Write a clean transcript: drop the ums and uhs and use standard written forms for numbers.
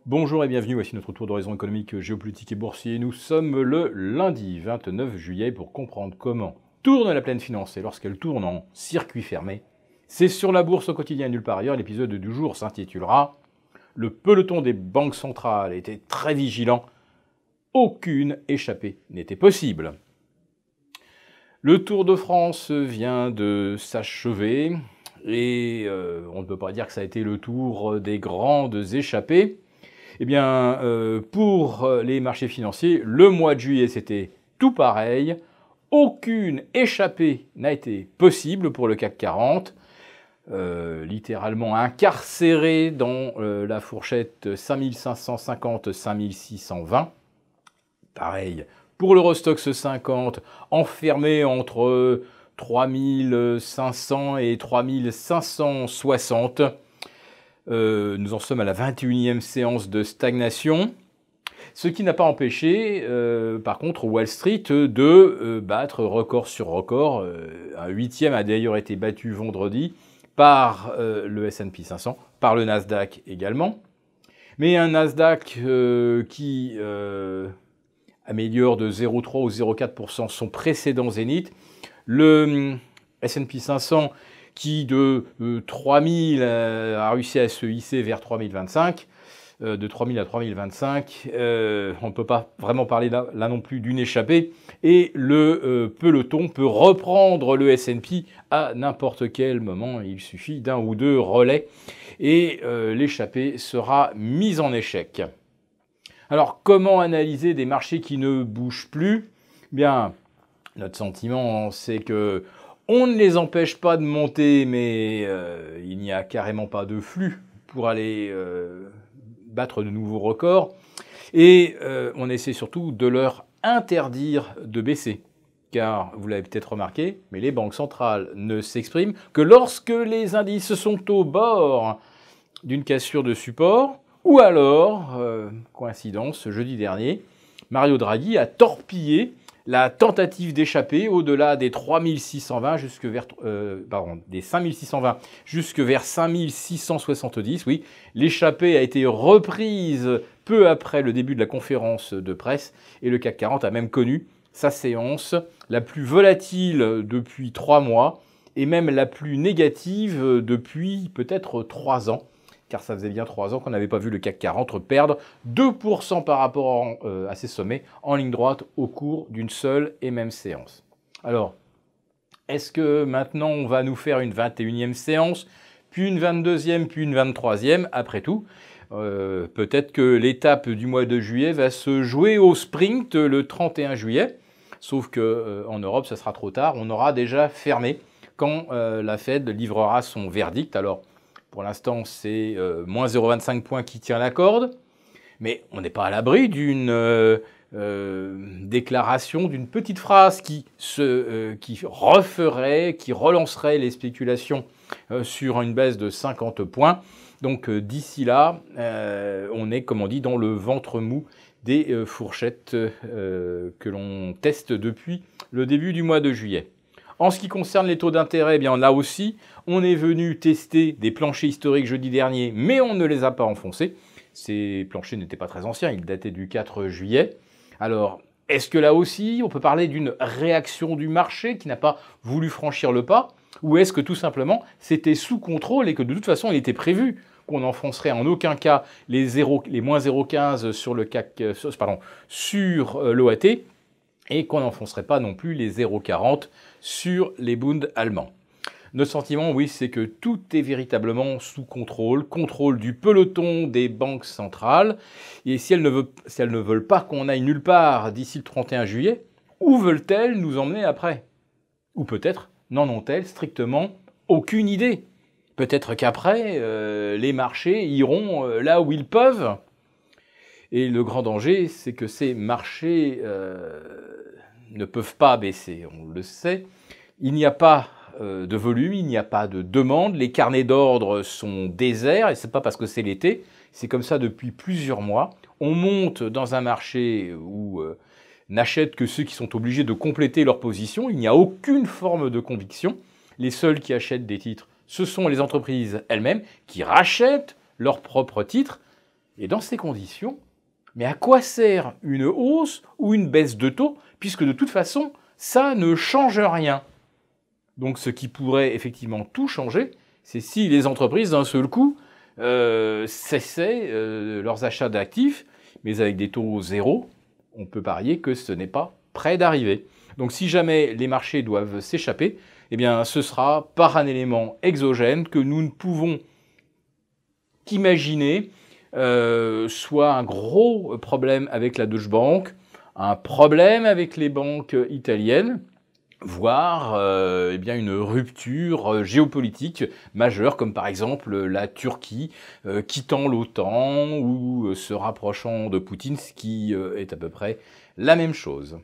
Bonjour et bienvenue, voici notre tour d'horizon économique, géopolitique et boursier. Nous sommes le lundi 29 juillet pour comprendre comment tourne la pleine finance et lorsqu'elle tourne en circuit fermé. C'est sur la bourse au quotidien nulle part ailleurs. L'épisode du jour s'intitulera « Le peloton des banques centrales était très vigilant, aucune échappée n'était possible ». Le Tour de France vient de s'achever et on ne peut pas dire que ça a été le tour des grandes échappées. Eh bien, pour les marchés financiers, le mois de juillet, c'était tout pareil. Aucune échappée n'a été possible pour le CAC 40. Littéralement incarcéré dans la fourchette 5550-5620. Pareil pour l'Eurostoxx 50, enfermé entre 3500 et 3560. Nous en sommes à la 21e séance de stagnation, ce qui n'a pas empêché, par contre, Wall Street de battre record sur record. Un 8e a d'ailleurs été battu vendredi par le S&P 500, par le Nasdaq également. Mais un Nasdaq qui améliore de 0,3 ou 0,4% son précédent zénith. Le S&P 500 qui de 3000 a réussi à se hisser vers 3025, de 3000 à 3025, on ne peut pas vraiment parler là non plus d'une échappée, et le peloton peut reprendre le S&P à n'importe quel moment, il suffit d'un ou deux relais, et l'échappée sera mise en échec. Alors, comment analyser des marchés qui ne bougent plus? Bien, notre sentiment, c'est que on ne les empêche pas de monter, mais il n'y a carrément pas de flux pour aller battre de nouveaux records. Et on essaie surtout de leur interdire de baisser. Car, vous l'avez peut-être remarqué, mais les banques centrales ne s'expriment que lorsque les indices sont au bord d'une cassure de support. Ou alors, coïncidence, jeudi dernier, Mario Draghi a torpillé la tentative d'échapper au-delà des 3620 jusque vers des 5620 jusque vers 5670. Oui, l'échappée a été reprise peu après le début de la conférence de presse et le CAC 40 a même connu sa séance la plus volatile depuis 3 mois et même la plus négative depuis peut-être 3 ans. Car ça faisait bien 3 ans qu'on n'avait pas vu le CAC 40 perdre 2% par rapport à ses sommets en ligne droite au cours d'une seule et même séance. Alors, est-ce que maintenant on va nous faire une 21e séance, puis une 22e, puis une 23e? Après tout, peut-être que l'étape du mois de juillet va se jouer au sprint le 31 juillet, sauf qu'en Europe, ça sera trop tard, on aura déjà fermé quand la Fed livrera son verdict. Alors, pour l'instant, c'est moins 0,25 points qui tient la corde, mais on n'est pas à l'abri d'une déclaration, d'une petite phrase qui relancerait les spéculations sur une baisse de 50 points. Donc d'ici là, on est, comme on dit, dans le ventre mou des fourchettes que l'on teste depuis le début du mois de juillet. En ce qui concerne les taux d'intérêt, eh bien là aussi, on est venu tester des planchers historiques jeudi dernier, mais on ne les a pas enfoncés. Ces planchers n'étaient pas très anciens, ils dataient du 4 juillet. Alors, est-ce que là aussi, on peut parler d'une réaction du marché qui n'a pas voulu franchir le pas? Ou est-ce que tout simplement, c'était sous contrôle et que de toute façon, il était prévu qu'on n'enfoncerait en aucun cas les moins 0,15 sur le CAC, sur l'OAT, et qu'on n'enfoncerait pas non plus les 0,40 sur les Bund allemands. Notre sentiment, oui, c'est que tout est véritablement sous contrôle du peloton des banques centrales. Et si elles ne veulent pas qu'on aille nulle part d'ici le 31 juillet, où veulent-elles nous emmener après? Ou peut-être n'en ont-elles strictement aucune idée. Peut-être qu'après, les marchés iront là où ils peuvent. Et le grand danger, c'est que ces marchés ne peuvent pas baisser, on le sait. Il n'y a pas de volume, il n'y a pas de demande, les carnets d'ordre sont déserts, et ce n'est pas parce que c'est l'été, c'est comme ça depuis plusieurs mois. On monte dans un marché où n'achètent que ceux qui sont obligés de compléter leur position, il n'y a aucune forme de conviction. Les seuls qui achètent des titres, ce sont les entreprises elles-mêmes qui rachètent leurs propres titres. Et dans ces conditions, mais à quoi sert une hausse ou une baisse de taux, puisque de toute façon, ça ne change rien. Donc ce qui pourrait effectivement tout changer, c'est si les entreprises d'un seul coup cessaient leurs achats d'actifs, mais avec des taux zéro, on peut parier que ce n'est pas près d'arriver. Donc si jamais les marchés doivent s'échapper, eh bien ce sera par un élément exogène que nous ne pouvons qu'imaginer, soit un gros problème avec la Deutsche Bank, un problème avec les banques italiennes, voire eh bien une rupture géopolitique majeure, comme par exemple la Turquie quittant l'OTAN ou se rapprochant de Poutine, ce qui est à peu près la même chose.